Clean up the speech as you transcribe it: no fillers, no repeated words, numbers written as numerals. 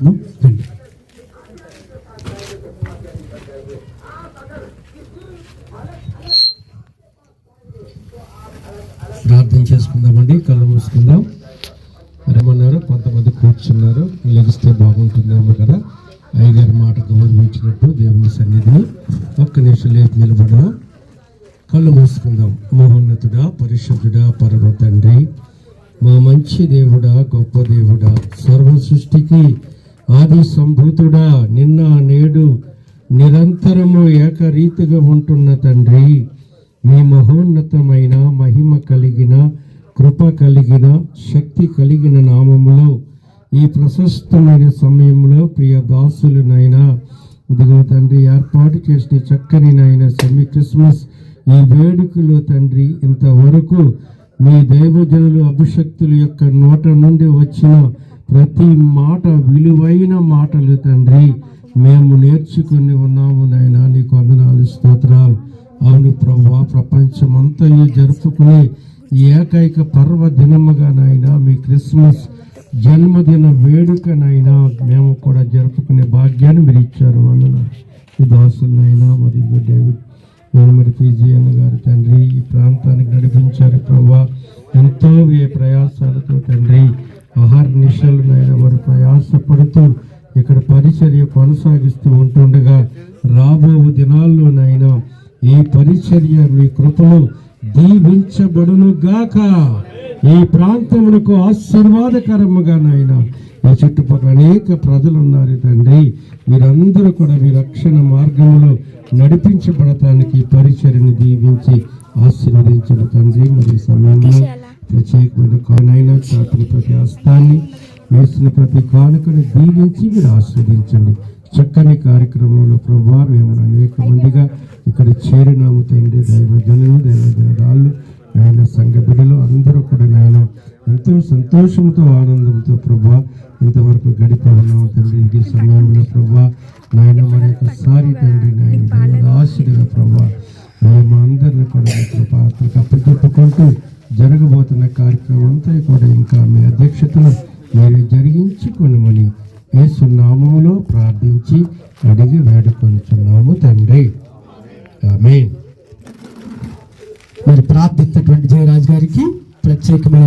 చేసుకుందాం. రండి. ప్రార్థన చేసుకుందామండి. కళ్ళు మూసుకుందాం. ఏమన్నారు, కొంతమంది కూర్చున్నారు, లెగిస్తే బాగుంటుందేమో కదా. అయ్యగారి మాట గౌరవించినట్టు దేవుని సన్నిధిని ఒక్క నిమిషం లేపు నిలబడదాం. కళ్ళు మూసుకుందాం. మహోన్నతుడా, పరిశుద్ధుడా, పరమ తండ్రి, మా మంచి దేవుడా, గొప్ప దేవుడా, సర్వ సృష్టికి ఆది సంభూతుడా, నిన్న నేడు నిరంతరము ఏకరీతిగా ఉంటున్న తండ్రి, మీ మహోన్నతమైన మహిమ కలిగిన, కృప కలిగిన, శక్తి కలిగిన నామములో ఈ ప్రశస్తమైన సమయంలో ప్రియ దాసులనైనా ఇదిగో తండ్రి ఏర్పాటు చేసిన చక్కని నాయన సెమీ క్రిస్మస్ ఈ వేడుకలో తండ్రి ఇంతవరకు మీ దైవజనులు అభిషక్తుల యొక్క నోట నుండి వచ్చిన ప్రతి మాట విలువైన మాటలు తండ్రి మేము నేర్చుకుని ఉన్నాము నాయన. నీకు వందనాలు, స్తోత్రాలు. అవును ప్రభువా, ప్రపంచమంతయు జరుపుకునే ఏకైక పర్వదినముగా నాయన మీ క్రిస్మస్ జన్మదిన వేడుకనైనా మేము కూడా జరుపుకునే భాగ్యాన్ని మీరు ఇచ్చారు. వందనాలు. ఈ దాసులనైనా మరియు డేవిడ్ మరి పిజిఎన్ గారు తండ్రి ఈ ప్రాంతానికి నడిపించారు ప్రభువా. ఎంతో ప్రయాసాలతో తండ్రి ఆహార నిశలనైనా వారు ప్రయాసపడుతూ ఇక్కడ పరిచర్య కొనసాగిస్తూ ఉంటుండగా రాబో దినాల్లోనైనా ఈ పరిచర్య మీ కృపలో దీవించబడును గాక. ఈ ప్రాంతమునకు ఆశీర్వాదకరముగా నాయన ఈ చుట్టుపక్కల అనేక ప్రజలు ఉన్నారు తండ్రి. మీరందరూ కూడా మీ రక్షణ మార్గంలో నడిపించబడటానికి పరిచర్యను దీవించి ఆశీర్వదించిన తండ్రి. మరి సమయంలో ప్రత్యేకమైన కానైనా చాపిన ప్రతి హస్తాన్ని వేసిన ప్రతి కానుకను దీవించి మీరు ఆస్వాదించండి. చక్కని కార్యక్రమంలో ప్రభువా మేము అనేక మందిగా ఇక్కడ చేరినాము తండ్రి. దైవజనులు, దైవజనురాళ్ళు, ఆయన సంఘ బిడ్డలు అందరూ కూడా నాయన ఎంతో సంతోషంతో ఆనందంతో ప్రభువా ఇంతవరకు గడిపి ఉన్నాము తండ్రి. ఈ సమయంలో ప్రభువా నాయన మరి ఒకసారి తండ్రి నాయన దైవదాసుడిగా ప్రభువా మేము అందరిని కూడా మీ కృపాత్మకు అప్పచెప్పుకుంటూ జరగబోతున్న కార్యక్రమం అంతా కూడా ఇంకా మీ అధ్యక్షతను మీరే జరిగించుకొనమని యేసు నామములో ప్రార్థించి అడిగి వేడుకొనుచున్నాము తండ్రి. ఆమేన్. మరి ప్రార్థించినటువంటి జయరాజ్ గారికి ప్రత్యేకమైన